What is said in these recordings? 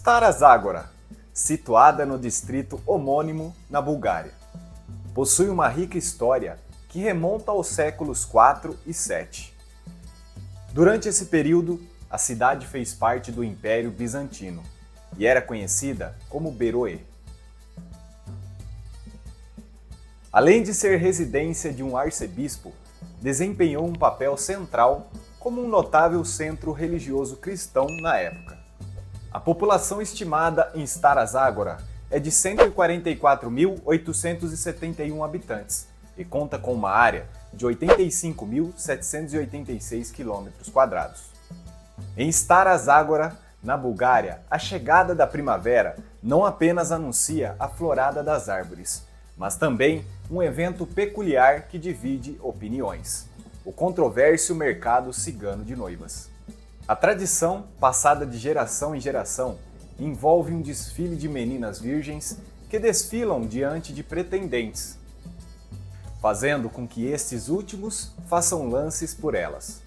Stara Zagora, situada no distrito homônimo na Bulgária. Possui uma rica história que remonta aos séculos IV e VII. Durante esse período, a cidade fez parte do Império Bizantino e era conhecida como Beroe. Além de ser residência de um arcebispo, desempenhou um papel central como um notável centro religioso cristão na época. A população estimada em Stara Zagora é de 144.871 habitantes e conta com uma área de 85.786 km². Em Stara Zagora, na Bulgária, a chegada da primavera não apenas anuncia a florada das árvores, mas também um evento peculiar que divide opiniões: o controvérsio mercado cigano de noivas. A tradição, passada de geração em geração, envolve um desfile de meninas virgens que desfilam diante de pretendentes, fazendo com que estes últimos façam lances por elas.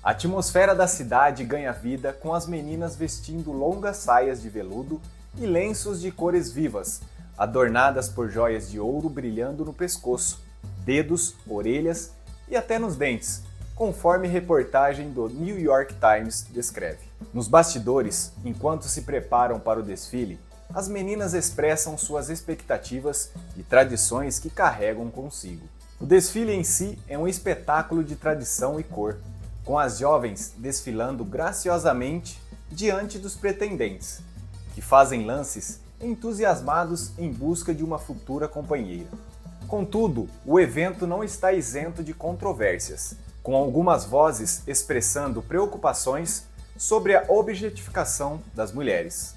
A atmosfera da cidade ganha vida com as meninas vestindo longas saias de veludo e lenços de cores vivas, adornadas por joias de ouro brilhando no pescoço, dedos, orelhas e até nos dentes, conforme reportagem do New York Times descreve. Nos bastidores, enquanto se preparam para o desfile, as meninas expressam suas expectativas e tradições que carregam consigo. O desfile em si é um espetáculo de tradição e cor, com as jovens desfilando graciosamente diante dos pretendentes, que fazem lances entusiasmados em busca de uma futura companheira. Contudo, o evento não está isento de controvérsias, com algumas vozes expressando preocupações sobre a objetificação das mulheres.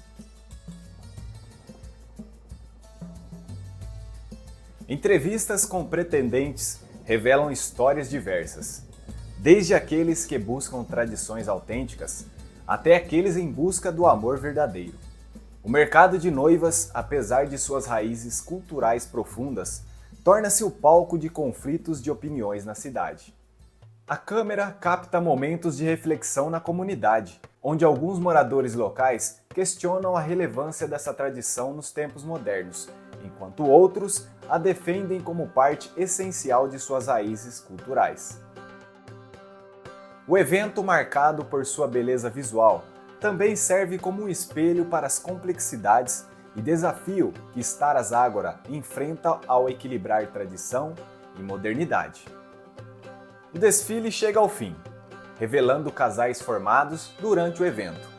Entrevistas com pretendentes revelam histórias diversas, desde aqueles que buscam tradições autênticas até aqueles em busca do amor verdadeiro. O mercado de noivas, apesar de suas raízes culturais profundas, torna-se o palco de conflitos de opiniões na cidade. A câmera capta momentos de reflexão na comunidade, onde alguns moradores locais questionam a relevância dessa tradição nos tempos modernos, enquanto outros a defendem como parte essencial de suas raízes culturais. O evento, marcado por sua beleza visual, também serve como um espelho para as complexidades e desafio que Stara Zagora enfrenta ao equilibrar tradição e modernidade. O desfile chega ao fim, revelando casais formados durante o evento.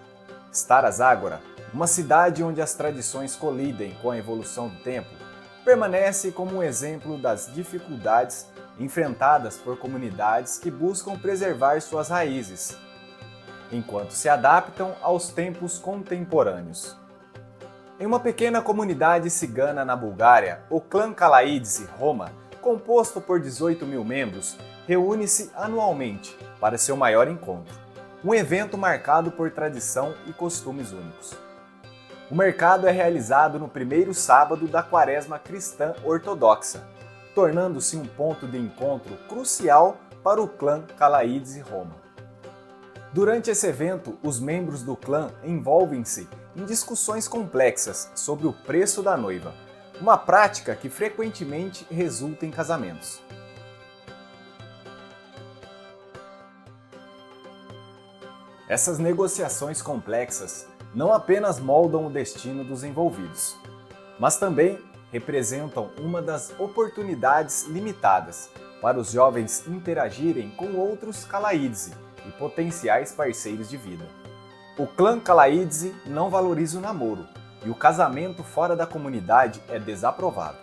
Stara Zagora, uma cidade onde as tradições colidem com a evolução do tempo, permanece como um exemplo das dificuldades enfrentadas por comunidades que buscam preservar suas raízes, enquanto se adaptam aos tempos contemporâneos. Em uma pequena comunidade cigana na Bulgária, o clã Kalaidze Roma, composto por 18 mil membros, reúne-se anualmente para seu maior encontro, um evento marcado por tradição e costumes únicos. O mercado é realizado no primeiro sábado da Quaresma cristã ortodoxa, tornando-se um ponto de encontro crucial para o clã Kalaidze Roma. Durante esse evento, os membros do clã envolvem-se em discussões complexas sobre o preço da noiva, uma prática que frequentemente resulta em casamentos. Essas negociações complexas não apenas moldam o destino dos envolvidos, mas também representam uma das oportunidades limitadas para os jovens interagirem com outros Kalaidze e potenciais parceiros de vida. O clã Kalaidze não valoriza o namoro e o casamento fora da comunidade é desaprovado.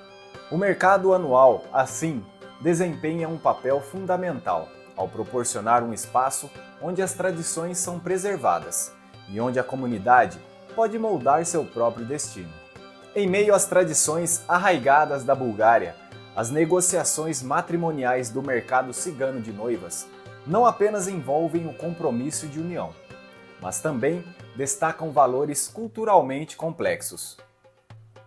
O mercado anual, assim, desempenha um papel fundamental ao proporcionar um espaço onde as tradições são preservadas e onde a comunidade pode moldar seu próprio destino. Em meio às tradições arraigadas da Bulgária, as negociações matrimoniais do mercado cigano de noivas não apenas envolvem o compromisso de união, mas também destacam valores culturalmente complexos.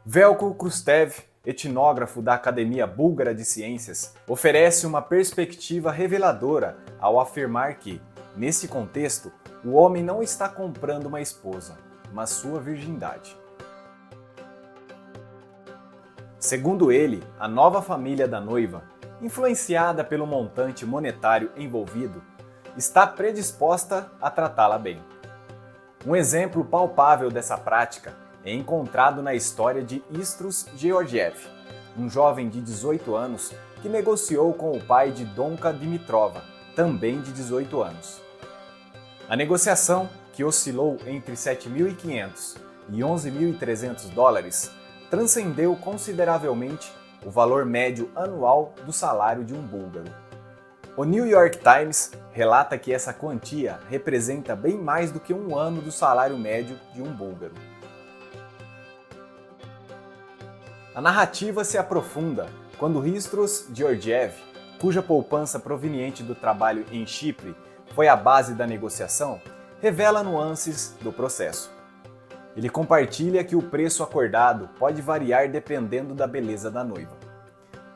Velko Krustev, etnógrafo da Academia Búlgara de Ciências, oferece uma perspectiva reveladora ao afirmar que, nesse contexto, o homem não está comprando uma esposa, mas sua virgindade. Segundo ele, a nova família da noiva, influenciada pelo montante monetário envolvido, está predisposta a tratá-la bem. Um exemplo palpável dessa prática é encontrado na história de Istros Georgiev, um jovem de 18 anos que negociou com o pai de Donka Dimitrova, também de 18 anos. A negociação, que oscilou entre 7.500 e 11.300 dólares, transcendeu consideravelmente o valor médio anual do salário de um búlgaro. O New York Times relata que essa quantia representa bem mais do que um ano do salário médio de um búlgaro. A narrativa se aprofunda quando Hristos Georgiev, cuja poupança proveniente do trabalho em Chipre foi a base da negociação, revela nuances do processo. Ele compartilha que o preço acordado pode variar dependendo da beleza da noiva.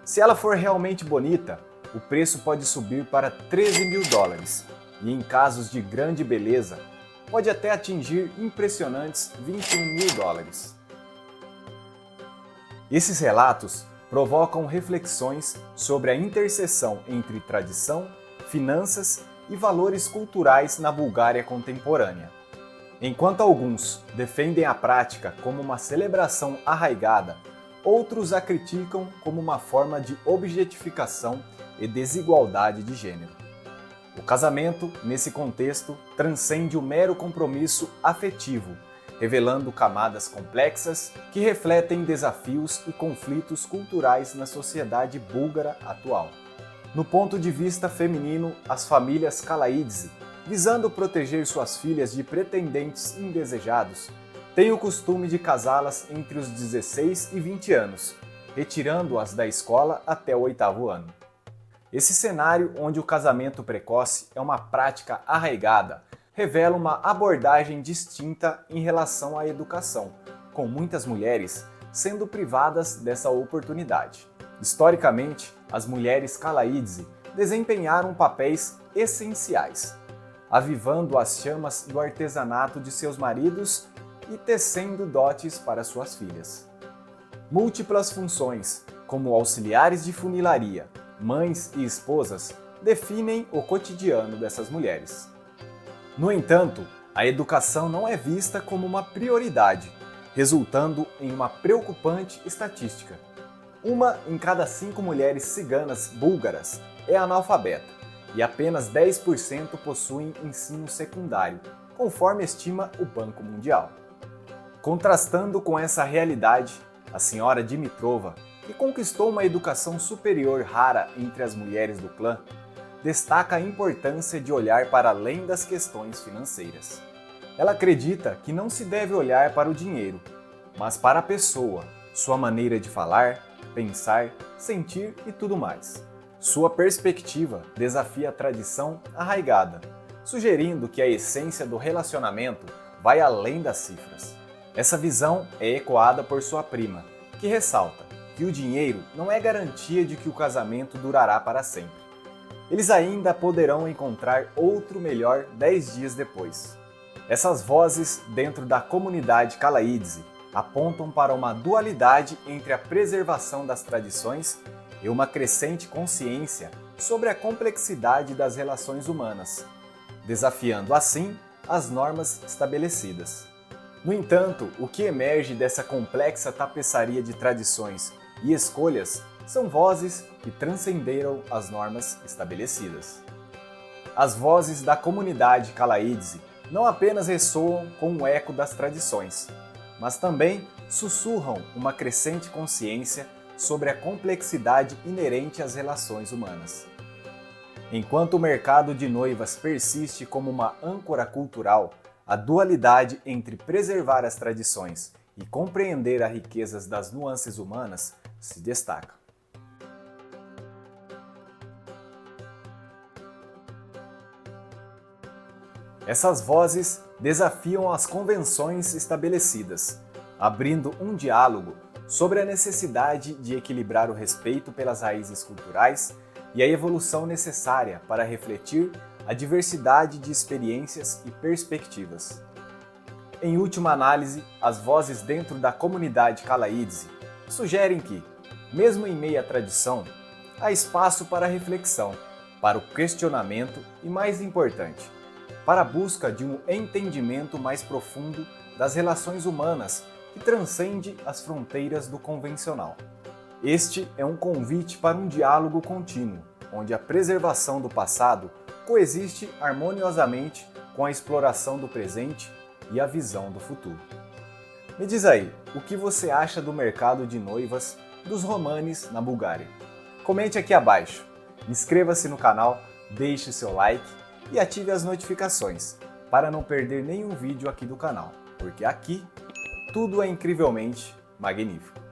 Se ela for realmente bonita, o preço pode subir para 13 mil dólares e, em casos de grande beleza, pode até atingir impressionantes 21 mil dólares. Esses relatos provocam reflexões sobre a interseção entre tradição, finanças e valores culturais na Bulgária contemporânea. Enquanto alguns defendem a prática como uma celebração arraigada, outros a criticam como uma forma de objetificação e desigualdade de gênero. O casamento, nesse contexto, transcende o mero compromisso afetivo, revelando camadas complexas que refletem desafios e conflitos culturais na sociedade búlgara atual. No ponto de vista feminino, as famílias Kalaidze, visando proteger suas filhas de pretendentes indesejados, têm o costume de casá-las entre os 16 e 20 anos, retirando-as da escola até o 8º ano. Esse cenário, onde o casamento precoce é uma prática arraigada, revela uma abordagem distinta em relação à educação, com muitas mulheres sendo privadas dessa oportunidade. Historicamente, as mulheres Kalaidze desempenharam papéis essenciais, avivando as chamas do artesanato de seus maridos e tecendo dotes para suas filhas. Múltiplas funções, como auxiliares de funilaria, mães e esposas, definem o cotidiano dessas mulheres. No entanto, a educação não é vista como uma prioridade, resultando em uma preocupante estatística. 1 em cada 5 mulheres ciganas búlgaras é analfabeta e apenas 10% possuem ensino secundário, conforme estima o Banco Mundial. Contrastando com essa realidade, a senhora Dimitrova, que conquistou uma educação superior rara entre as mulheres do clã, destaca a importância de olhar para além das questões financeiras. Ela acredita que não se deve olhar para o dinheiro, mas para a pessoa, sua maneira de falar, pensar, sentir e tudo mais. Sua perspectiva desafia a tradição arraigada, sugerindo que a essência do relacionamento vai além das cifras. Essa visão é ecoada por sua prima, que ressalta que o dinheiro não é garantia de que o casamento durará para sempre. Eles ainda poderão encontrar outro melhor 10 dias depois. Essas vozes dentro da comunidade Kalaidze apontam para uma dualidade entre a preservação das tradições e uma crescente consciência sobre a complexidade das relações humanas, desafiando assim as normas estabelecidas. No entanto, o que emerge dessa complexa tapeçaria de tradições e escolhas são vozes que transcenderam as normas estabelecidas. As vozes da comunidade Kalaidze não apenas ressoam com o eco das tradições, mas também sussurram uma crescente consciência sobre a complexidade inerente às relações humanas. Enquanto o mercado de noivas persiste como uma âncora cultural, a dualidade entre preservar as tradições e compreender as riquezas das nuances humanas se destaca. Essas vozes desafiam as convenções estabelecidas, abrindo um diálogo sobre a necessidade de equilibrar o respeito pelas raízes culturais e a evolução necessária para refletir a diversidade de experiências e perspectivas. Em última análise, as vozes dentro da comunidade Kalaidze sugerem que, mesmo em meio à tradição, há espaço para a reflexão, para o questionamento e, mais importante, para a busca de um entendimento mais profundo das relações humanas que transcende as fronteiras do convencional. Este é um convite para um diálogo contínuo, onde a preservação do passado coexiste harmoniosamente com a exploração do presente e a visão do futuro. Me diz aí, o que você acha do mercado de noivas dos Romanes na Bulgária? Comente aqui abaixo, inscreva-se no canal, deixe seu like e ative as notificações para não perder nenhum vídeo aqui do canal, porque aqui tudo é incrivelmente magnífico.